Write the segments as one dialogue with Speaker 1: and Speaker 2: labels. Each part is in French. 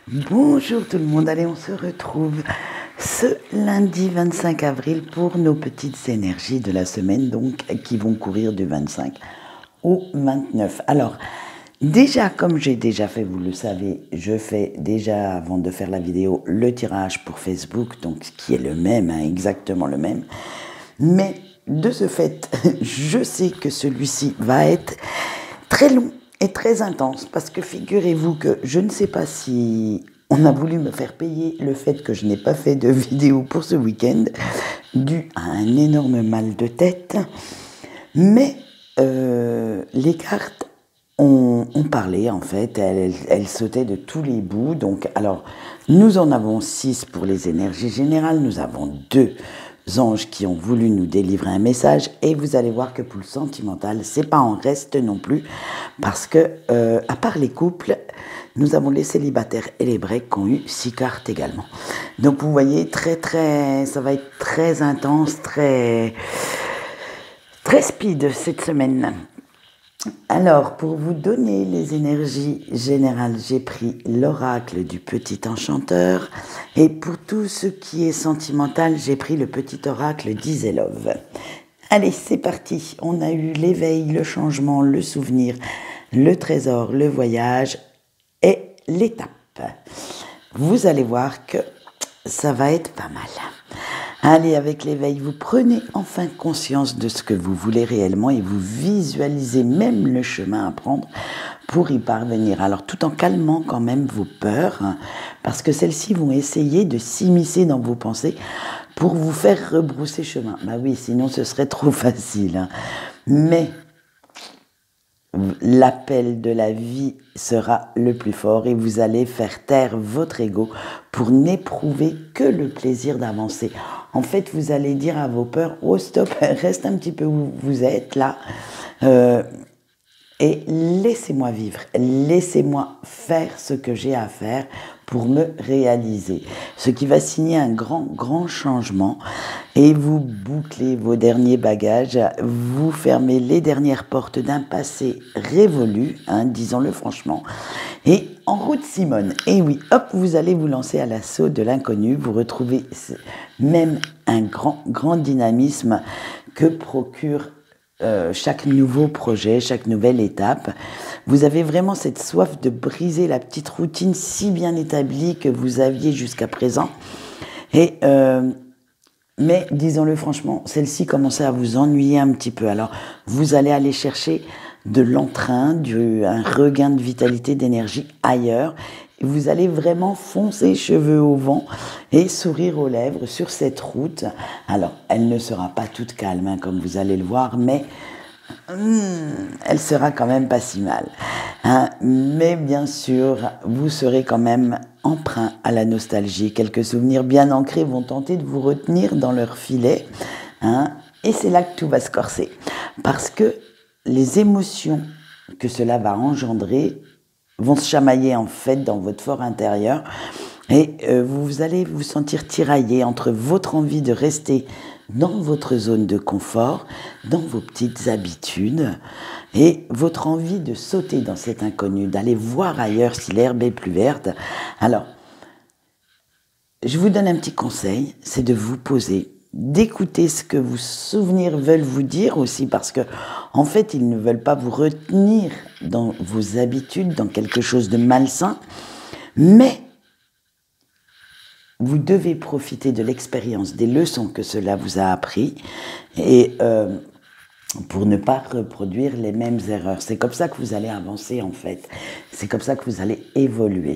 Speaker 1: Bonjour tout le monde, allez on se retrouve ce lundi 25 avril pour nos petites énergies de la semaine donc qui vont courir du 25 au 29. Alors déjà comme j'ai déjà fait, vous le savez, je fais déjà avant de faire la vidéo le tirage pour Facebook donc qui est le même, exactement le même. Mais de ce fait, je sais que celui-ci va être très long et très intense parce que figurez-vous que je ne sais pas si on a voulu me faire payer le fait que je n'ai pas fait de vidéo pour ce week-end dû à un énorme mal de tête, mais les cartes ont parlé en fait, elles sautaient de tous les bouts. Donc alors nous en avons 6 pour les énergies générales, nous avons 2 anges qui ont voulu nous délivrer un message et vous allez voir que pour le sentimental c'est pas en reste non plus parce que à part les couples nous avons les célibataires et les breaks qui ont eu 6 cartes également. Donc vous voyez ça va être très intense, très speed cette semaine. Alors, pour vous donner les énergies générales, j'ai pris l'oracle du petit enchanteur. Et pour tout ce qui est sentimental, j'ai pris le petit oracle d'Iselov. Allez, c'est parti. On a eu l'éveil, le changement, le souvenir, le trésor, le voyage et l'étape. Vous allez voir que ça va être pas mal. Allez, avec l'éveil, vous prenez enfin conscience de ce que vous voulez réellement et vous visualisez même le chemin à prendre pour y parvenir. Alors, tout en calmant quand même vos peurs, parce que celles-ci vont essayer de s'immiscer dans vos pensées pour vous faire rebrousser chemin. Bah oui, sinon ce serait trop facile. Mais l'appel de la vie sera le plus fort et vous allez faire taire votre ego pour n'éprouver que le plaisir d'avancer. En fait, vous allez dire à vos peurs, oh stop, reste un petit peu où vous êtes là et laissez-moi vivre, laissez-moi faire ce que j'ai à faire pour me réaliser. Ce qui va signer un grand changement et vous bouclez vos derniers bagages, vous fermez les dernières portes d'un passé révolu, disons-le franchement, et en route Simone. Et oui, hop, vous allez vous lancer à l'assaut de l'inconnu, vous retrouvez même un grand dynamisme que procure chaque nouveau projet, chaque nouvelle étape. Vous avez vraiment cette soif de briser la petite routine si bien établie que vous aviez jusqu'à présent. Et mais disons-le franchement, celle-ci commençait à vous ennuyer un petit peu. Alors vous allez aller chercher de l'entrain, un regain de vitalité, d'énergie ailleurs. Et vous allez vraiment foncer cheveux au vent et sourire aux lèvres sur cette route. Alors, elle ne sera pas toute calme, comme vous allez le voir, mais elle sera quand même pas si mal. Mais bien sûr, vous serez quand même emprunt à la nostalgie. Quelques souvenirs bien ancrés vont tenter de vous retenir dans leur filet. Et c'est là que tout va se corser. Parce que les émotions que cela va engendrer vont se chamailler en fait dans votre fort intérieur et vous allez vous sentir tiraillé entre votre envie de rester dans votre zone de confort, dans vos petites habitudes et votre envie de sauter dans cet inconnu, d'aller voir ailleurs si l'herbe est plus verte. Alors, je vous donne un petit conseil, c'est de vous poser, d'écouter ce que vos souvenirs veulent vous dire aussi parce que en fait ils ne veulent pas vous retenir dans vos habitudes, dans quelque chose de malsain, mais vous devez profiter de l'expérience, des leçons que cela vous a appris et pour ne pas reproduire les mêmes erreurs. C'est comme ça que vous allez avancer en fait, c'est comme ça que vous allez évoluer.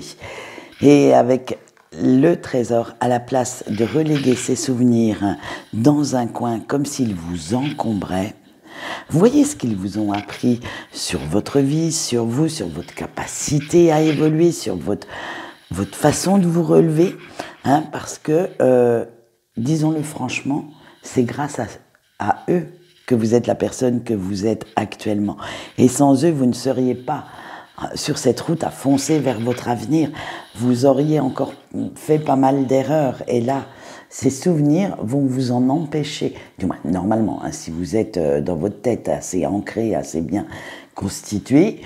Speaker 1: Et avec le trésor, à la place de reléguer ses souvenirs dans un coin comme s'ils vous encombraient, voyez ce qu'ils vous ont appris sur votre vie, sur vous, sur votre capacité à évoluer, sur votre façon de vous relever, parce que, disons-le franchement, c'est grâce à eux que vous êtes la personne que vous êtes actuellement. Et sans eux, vous ne seriez pas sur cette route à foncer vers votre avenir. Vous auriez encore fait pas mal d'erreurs. Et là, ces souvenirs vont vous en empêcher. Du moins, normalement, si vous êtes dans votre tête assez ancré, assez bien constitué,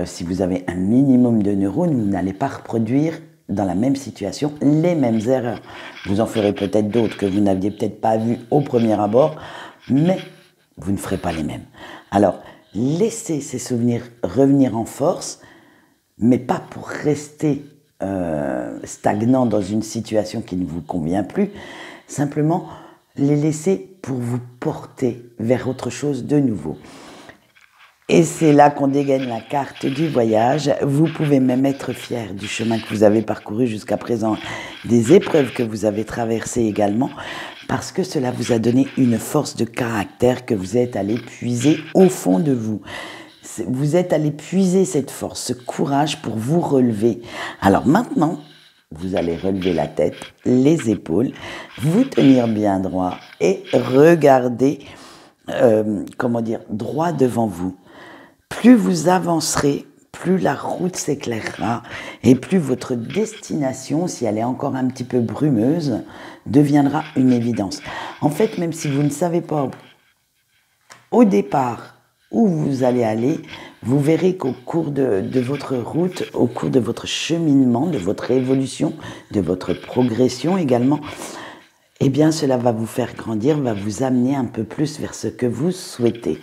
Speaker 1: si vous avez un minimum de neurones, vous n'allez pas reproduire dans la même situation les mêmes erreurs. Vous en ferez peut-être d'autres que vous n'aviez peut-être pas vues au premier abord, mais vous ne ferez pas les mêmes. Alors, laissez ces souvenirs revenir en force, mais pas pour rester stagnant dans une situation qui ne vous convient plus, simplement les laisser pour vous porter vers autre chose de nouveau. Et c'est là qu'on dégaine la carte du voyage. Vous pouvez même être fier du chemin que vous avez parcouru jusqu'à présent, des épreuves que vous avez traversées également, parce que cela vous a donné une force de caractère que vous êtes allé puiser au fond de vous. Vous êtes allé puiser cette force, ce courage pour vous relever. Alors maintenant, vous allez relever la tête, les épaules, vous tenir bien droit et regarder, droit devant vous. Plus vous avancerez, plus la route s'éclairera et plus votre destination, si elle est encore un petit peu brumeuse, deviendra une évidence. En fait, même si vous ne savez pas au départ où vous allez aller, vous verrez qu'au cours de votre route, au cours de votre cheminement, de votre évolution, de votre progression également, eh bien cela va vous faire grandir, va vous amener un peu plus vers ce que vous souhaitez.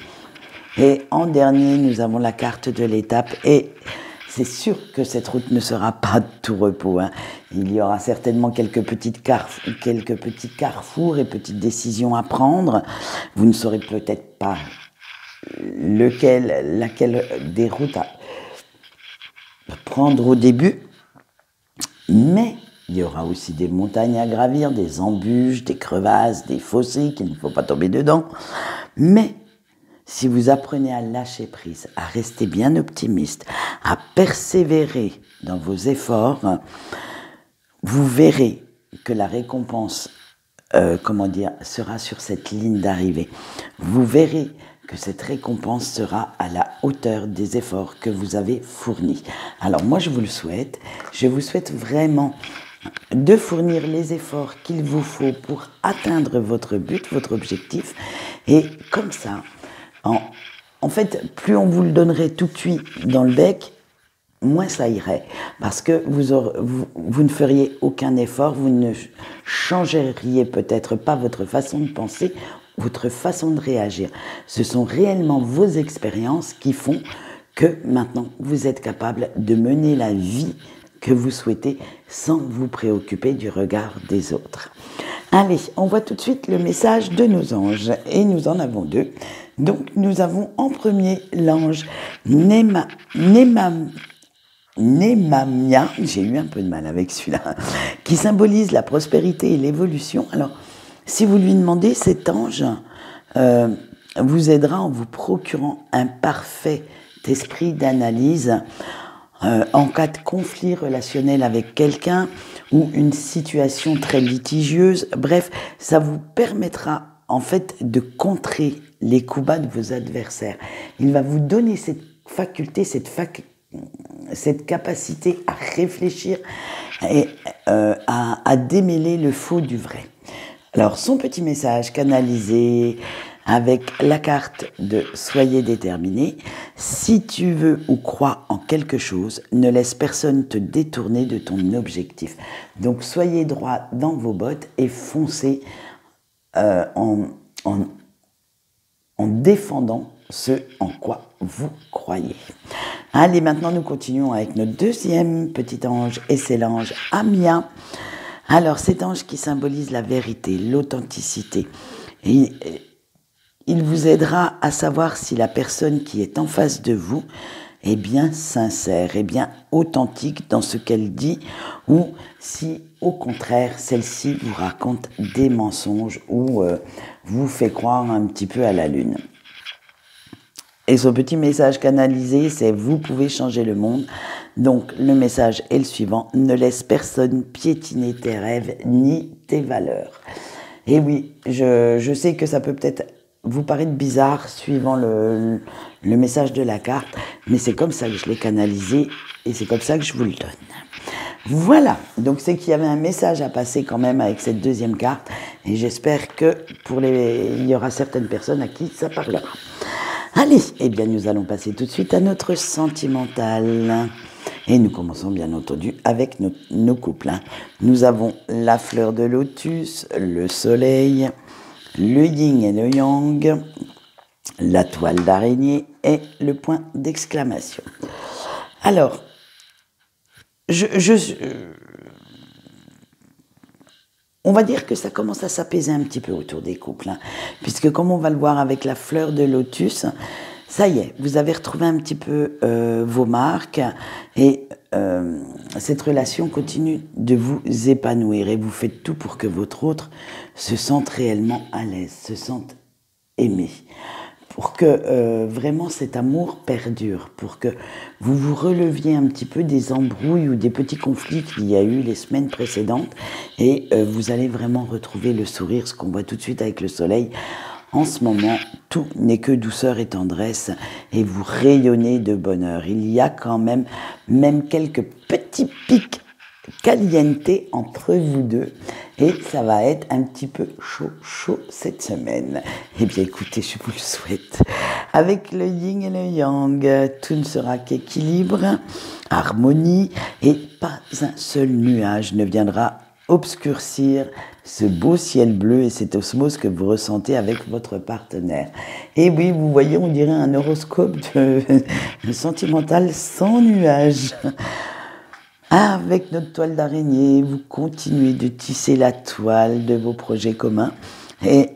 Speaker 1: Et en dernier, nous avons la carte de l'étape et c'est sûr que cette route ne sera pas de tout repos. Il y aura certainement quelques petits carrefours et petites décisions à prendre. Vous ne saurez peut-être pas laquelle des routes à prendre au début, mais il y aura aussi des montagnes à gravir, des embûches, des crevasses, des fossés qu'il ne faut pas tomber dedans. Mais si vous apprenez à lâcher prise, à rester bien optimiste, à persévérer dans vos efforts, vous verrez que la récompense, sera sur cette ligne d'arrivée. Vous verrez que cette récompense sera à la hauteur des efforts que vous avez fournis. Alors moi, je vous le souhaite. Je vous souhaite vraiment de fournir les efforts qu'il vous faut pour atteindre votre but, votre objectif. Et comme ça, en fait, plus on vous le donnerait tout cuit dans le bec, moins ça irait. Parce que vous ne feriez aucun effort, vous ne changeriez peut-être pas votre façon de penser, votre façon de réagir. Ce sont réellement vos expériences qui font que maintenant vous êtes capable de mener la vie que vous souhaitez sans vous préoccuper du regard des autres. Allez, on voit tout de suite le message de nos anges et nous en avons deux. Donc nous avons en premier l'ange Nemamia, j'ai eu un peu de mal avec celui-là, qui symbolise la prospérité et l'évolution. Alors, si vous lui demandez, cet ange vous aidera en vous procurant un parfait esprit d'analyse en cas de conflit relationnel avec quelqu'un ou une situation très litigieuse. Bref, ça vous permettra en fait de contrer les coups bas de vos adversaires. Il va vous donner cette faculté, cette capacité à réfléchir et à démêler le faux du vrai. Alors, son petit message canalisé avec la carte de « Soyez déterminé ». Si tu veux ou crois en quelque chose, ne laisse personne te détourner de ton objectif. Donc, soyez droit dans vos bottes et foncez en défendant ce en quoi vous croyez. Allez, maintenant nous continuons avec notre deuxième petit ange et c'est l'ange Amia. Alors cet ange qui symbolise la vérité, l'authenticité. Et il vous aidera à savoir si la personne qui est en face de vous est bien sincère, est bien authentique dans ce qu'elle dit, ou si au contraire celle-ci vous raconte des mensonges ou vous fait croire un petit peu à la lune. Et ce petit message canalisé, c'est « Vous pouvez changer le monde ». Donc le message est le suivant, ne laisse personne piétiner tes rêves ni tes valeurs. Et oui, je sais que ça peut peut-être vous paraître bizarre suivant le message de la carte, mais c'est comme ça que je l'ai canalisé et c'est comme ça que je vous le donne. Voilà, donc c'est qu'il y avait un message à passer quand même avec cette deuxième carte et j'espère que il y aura certaines personnes à qui ça parlera. Allez, eh bien nous allons passer tout de suite à notre sentimental. Et nous commençons bien entendu avec nos couples. Nous avons la fleur de lotus, le soleil, le yin et le yang, la toile d'araignée et le point d'exclamation. Alors, on va dire que ça commence à s'apaiser un petit peu autour des couples, puisque comme on va le voir avec la fleur de lotus, ça y est, vous avez retrouvé un petit peu vos marques et cette relation continue de vous épanouir et vous faites tout pour que votre autre se sente réellement à l'aise, se sente aimé, pour que vraiment cet amour perdure, pour que vous vous releviez un petit peu des embrouilles ou des petits conflits qu'il y a eu les semaines précédentes et vous allez vraiment retrouver le sourire, ce qu'on voit tout de suite avec le soleil. En ce moment, tout n'est que douceur et tendresse et vous rayonnez de bonheur. Il y a quand même quelques petits pics caliente entre vous deux et ça va être un petit peu chaud cette semaine. Eh bien écoutez, je vous le souhaite. Avec le yin et le yang, tout ne sera qu'équilibre, harmonie et pas un seul nuage ne viendra obscurcir ce beau ciel bleu et cette osmose que vous ressentez avec votre partenaire. Et oui, vous voyez, on dirait un horoscope de sentimental sans nuages. Avec notre toile d'araignée, vous continuez de tisser la toile de vos projets communs et,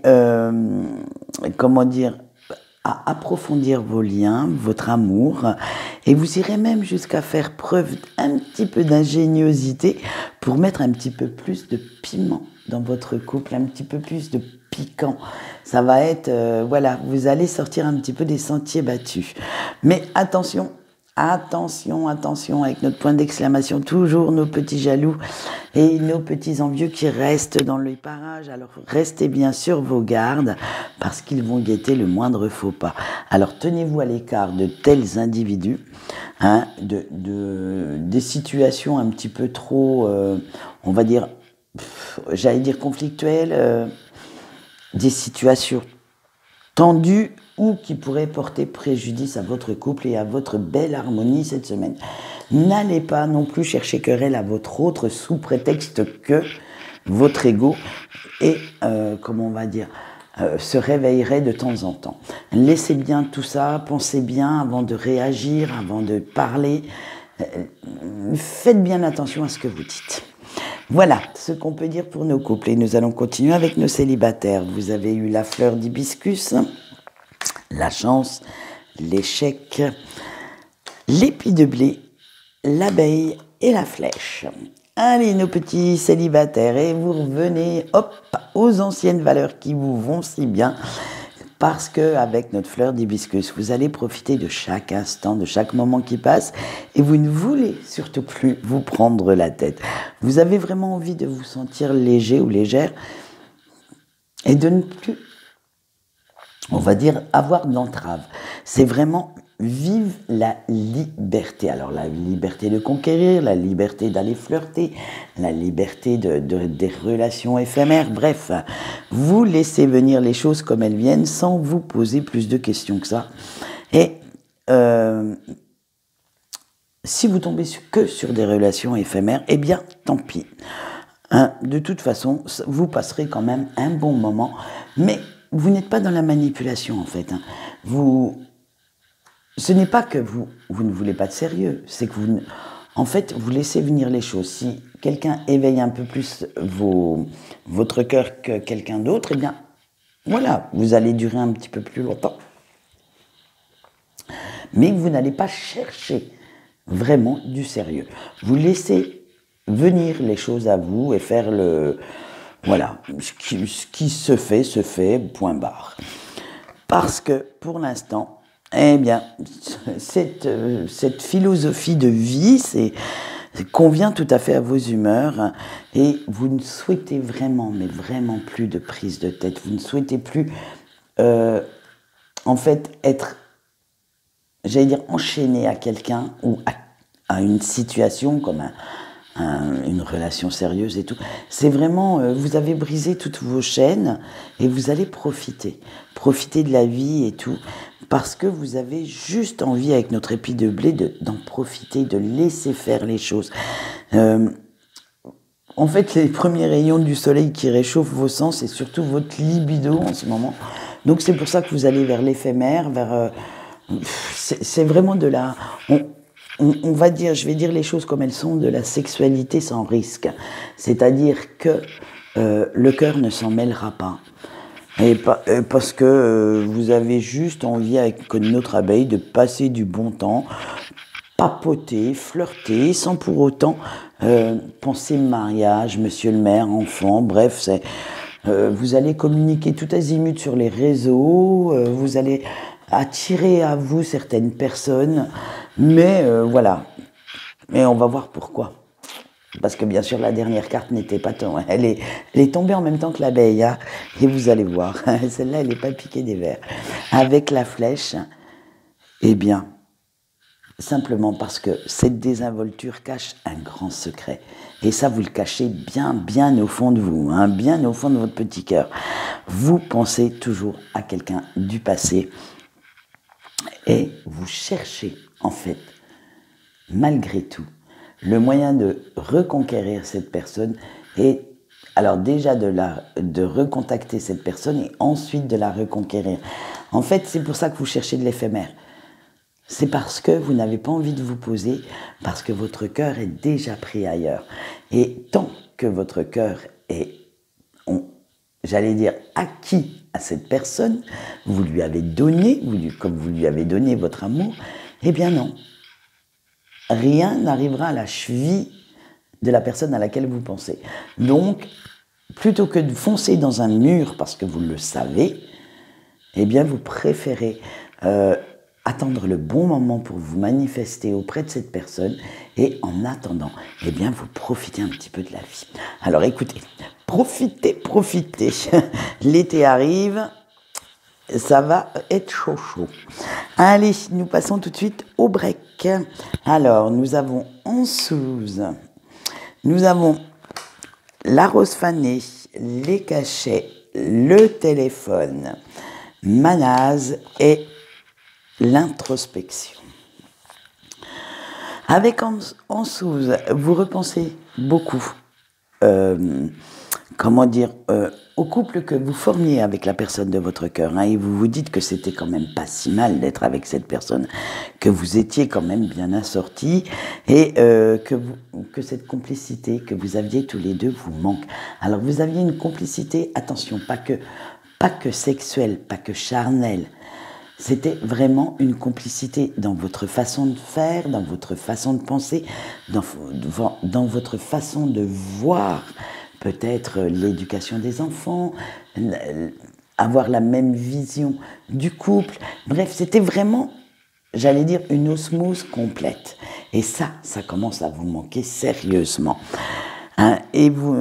Speaker 1: à approfondir vos liens, votre amour, et vous irez même jusqu'à faire preuve un petit peu d'ingéniosité pour mettre un petit peu plus de piment dans votre couple, un petit peu plus de piquant. Ça va être, vous allez sortir un petit peu des sentiers battus. Mais attention, avec notre point d'exclamation, toujours nos petits jaloux et nos petits envieux qui restent dans les parages. Alors restez bien sur vos gardes parce qu'ils vont guetter le moindre faux pas. Alors tenez-vous à l'écart de tels individus, des situations un petit peu trop, conflictuelles, des situations tendues ou qui pourrait porter préjudice à votre couple et à votre belle harmonie cette semaine. N'allez pas non plus chercher querelle à votre autre sous prétexte que votre ego se réveillerait de temps en temps. Laissez bien tout ça, pensez bien avant de réagir, avant de parler. Faites bien attention à ce que vous dites. Voilà ce qu'on peut dire pour nos couples et nous allons continuer avec nos célibataires. Vous avez eu la fleur d'hibiscus, la chance, l'échec, l'épi de blé, l'abeille et la flèche. Allez, nos petits célibataires, et vous revenez, aux anciennes valeurs qui vous vont si bien, parce que avec notre fleur d'hibiscus, vous allez profiter de chaque instant, de chaque moment qui passe, et vous ne voulez surtout plus vous prendre la tête. Vous avez vraiment envie de vous sentir léger ou légère, et de ne plus, avoir de l'entrave. C'est vraiment vivre la liberté. Alors la liberté de conquérir, la liberté d'aller flirter, la liberté des relations éphémères. Bref, vous laissez venir les choses comme elles viennent sans vous poser plus de questions que ça. Et si vous tombez que sur des relations éphémères, eh bien tant pis. De toute façon, vous passerez quand même un bon moment, mais vous n'êtes pas dans la manipulation en fait. Ce n'est pas que vous ne voulez pas de sérieux, c'est que vous laissez venir les choses. Si quelqu'un éveille un peu plus votre cœur que quelqu'un d'autre, eh bien, voilà, vous allez durer un petit peu plus longtemps. Mais vous n'allez pas chercher vraiment du sérieux. Vous laissez venir les choses à vous et faire ce qui se fait, point barre. Parce que, pour l'instant, eh bien, cette philosophie de vie, convient tout à fait à vos humeurs et vous ne souhaitez vraiment, mais vraiment plus de prise de tête. Vous ne souhaitez plus, être, enchaîné à quelqu'un ou à une situation comme une relation sérieuse et tout. C'est vraiment, vous avez brisé toutes vos chaînes et vous allez profiter de la vie et tout, parce que vous avez juste envie, avec notre épi de blé, d'en profiter, de laisser faire les choses. En fait, les premiers rayons du soleil qui réchauffent vos sens et surtout votre libido en ce moment. Donc c'est pour ça que vous allez vers l'éphémère, vers... c'est vraiment de la... On va dire, je vais dire les choses comme elles sont, de la sexualité sans risque. C'est-à-dire que le cœur ne s'en mêlera pas. Et parce que vous avez juste envie, avec notre abeille, de passer du bon temps, papoter, flirter, sans pour autant penser mariage, monsieur le maire, enfant, bref, vous allez communiquer tout azimut sur les réseaux, vous allez attirer à vous certaines personnes, mais voilà. Mais on va voir pourquoi. Parce que bien sûr, la dernière carte n'était pas tombée. Elle est tombée en même temps que l'abeille, hein, et vous allez voir. Celle-là, elle n'est pas piquée des vers. Avec la flèche, eh bien, simplement parce que cette désinvolture cache un grand secret. Et ça, vous le cachez bien, bien au fond de vous, hein, bien au fond de votre petit cœur. Vous pensez toujours à quelqu'un du passé et vous cherchez, en fait, malgré tout, le moyen de reconquérir cette personne et alors déjà de recontacter cette personne et ensuite de la reconquérir. En fait, c'est pour ça que vous cherchez de l'éphémère. C'est parce que vous n'avez pas envie de vous poser, parce que votre cœur est déjà pris ailleurs. Et tant que votre cœur est, j'allais dire, acquis à cette personne, vous lui avez donné, comme vous lui avez donné votre amour, eh bien non. Rien n'arrivera à la cheville de la personne à laquelle vous pensez. Donc, plutôt que de foncer dans un mur parce que vous le savez, eh bien vous préférez attendre le bon moment pour vous manifester auprès de cette personne et en attendant, eh bien vous profitez un petit peu de la vie. Alors écoutez, profitez. L'été arrive, ça va être chaud. Allez, nous passons tout de suite au break. Alors, nous avons en Souze, nous avons la rose fanée, les cachets, le téléphone, Manaz et l'introspection. Avec en Souze, vous repensez beaucoup, au couple que vous formiez avec la personne de votre cœur, hein, et vous vous dites que c'était quand même pas si mal d'être avec cette personne, que vous étiez quand même bien assortis et que cette complicité que vous aviez tous les deux vous manque. Alors vous aviez une complicité, attention, pas que sexuelle, pas que charnelle. C'était vraiment une complicité dans votre façon de faire, dans votre façon de penser, dans votre façon de voir peut-être l'éducation des enfants, avoir la même vision du couple. Bref, c'était vraiment, j'allais dire, une osmose complète. Et ça commence à vous manquer sérieusement. Hein, et vous,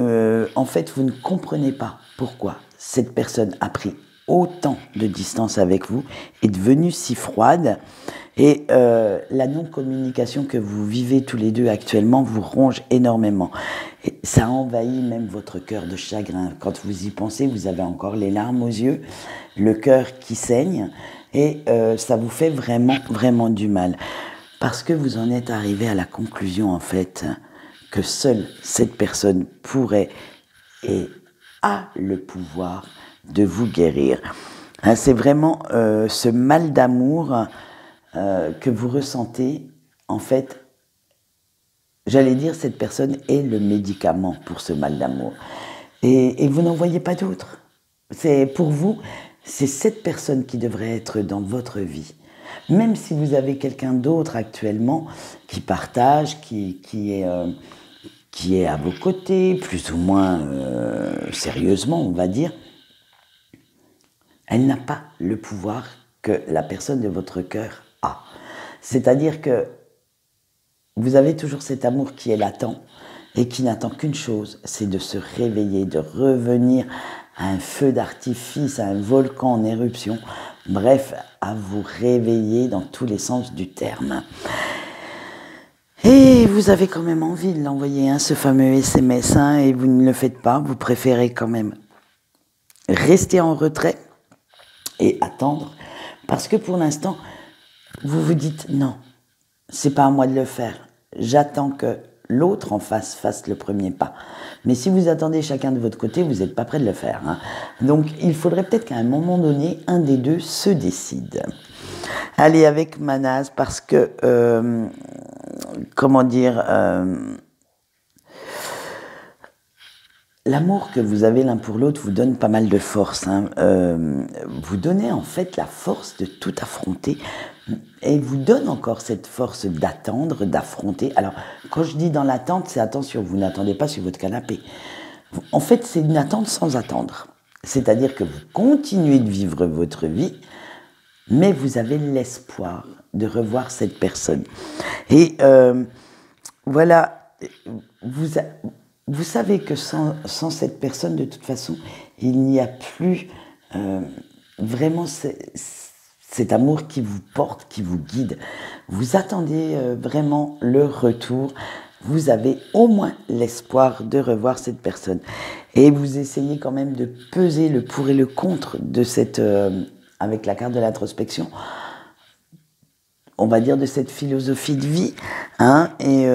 Speaker 1: en fait, vous ne comprenez pas pourquoi cette personne a pris autant de distance avec vous, est devenue si froide, et la non-communication que vous vivez tous les deux actuellement vous ronge énormément. Et ça envahit même votre cœur de chagrin. Quand vous y pensez, vous avez encore les larmes aux yeux, le cœur qui saigne, et ça vous fait vraiment, vraiment du mal. Parce que vous en êtes arrivé à la conclusion, en fait, que seule cette personne pourrait et a le pouvoir de vous guérir. Hein, c'est vraiment ce mal d'amour que vous ressentez, en fait, j'allais dire, cette personne est le médicament pour ce mal d'amour. Et vous n'en voyez pas d'autre. Pour vous, c'est cette personne qui devrait être dans votre vie. Même si vous avez quelqu'un d'autre actuellement qui partage, qui est à vos côtés, plus ou moins sérieusement, on va dire, elle n'a pas le pouvoir que la personne de votre cœur a. C'est-à-dire que vous avez toujours cet amour qui est latent et qui n'attend qu'une chose, c'est de se réveiller, de revenir à un feu d'artifice, à un volcan en éruption, bref, à vous réveiller dans tous les sens du terme. Et vous avez quand même envie de l'envoyer, hein, ce fameux SMS, hein, et vous ne le faites pas. Vous préférez quand même rester en retrait et attendre. Parce que pour l'instant, vous vous dites non, c'est pas à moi de le faire. J'attends que l'autre en face fasse le premier pas. Mais si vous attendez chacun de votre côté, vous n'êtes pas prêt de le faire, hein. Donc il faudrait peut-être qu'à un moment donné, un des deux se décide. Allez avec Manaz, parce que, comment dire, l'amour que vous avez l'un pour l'autre vous donne pas mal de force, hein. Vous donnez en fait la force de tout affronter et vous donne encore cette force d'attendre, d'affronter. Alors, quand je dis dans l'attente, c'est attention, vous n'attendez pas sur votre canapé. En fait, c'est une attente sans attendre. C'est-à-dire que vous continuez de vivre votre vie, mais vous avez l'espoir de revoir cette personne. Et voilà, vous savez que sans cette personne, de toute façon, il n'y a plus vraiment cet amour qui vous porte, qui vous guide. Vous attendez vraiment le retour. Vous avez au moins l'espoir de revoir cette personne. Et vous essayez quand même de peser le pour et le contre de cette, avec la carte de l'introspection, on va dire de cette philosophie de vie, hein, et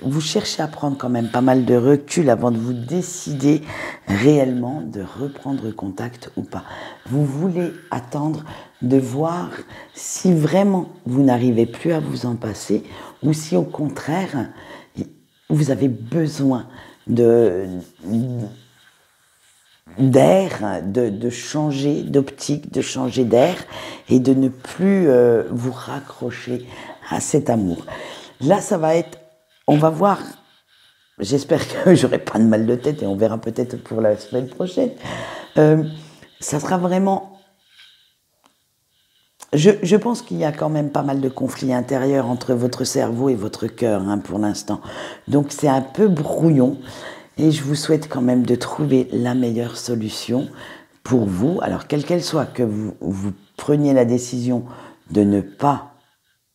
Speaker 1: vous cherchez à prendre quand même pas mal de recul avant de vous décider réellement de reprendre contact ou pas. Vous voulez attendre de voir si vraiment vous n'arrivez plus à vous en passer ou si au contraire vous avez besoin d'air, de changer d'optique, de changer d'air et de ne plus vous raccrocher à cet amour. Là, ça va être, on va voir, j'espère que j'aurai pas de mal de tête et on verra peut-être pour la semaine prochaine. Ça sera vraiment... Je pense qu'il y a quand même pas mal de conflits intérieurs entre votre cerveau et votre cœur, hein, pour l'instant. Donc c'est un peu brouillon. Et je vous souhaite quand même de trouver la meilleure solution pour vous. Alors, quelle qu'elle soit, que vous preniez la décision de ne pas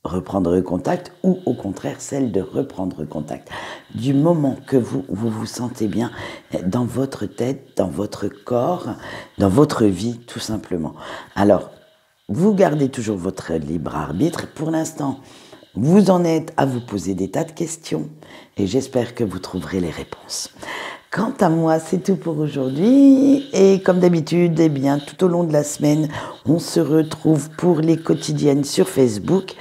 Speaker 1: reprendre contact ou au contraire celle de reprendre contact. Du moment que vous vous sentez bien dans votre tête, dans votre corps, dans votre vie, tout simplement. Alors, vous gardez toujours votre libre arbitre. Pour l'instant, vous en êtes à vous poser des tas de questions et j'espère que vous trouverez les réponses. Quant à moi, c'est tout pour aujourd'hui et comme d'habitude, eh bien, tout au long de la semaine, on se retrouve pour les quotidiennes sur Facebook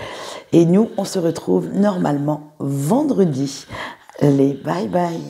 Speaker 1: et nous, on se retrouve normalement vendredi. Allez, bye bye.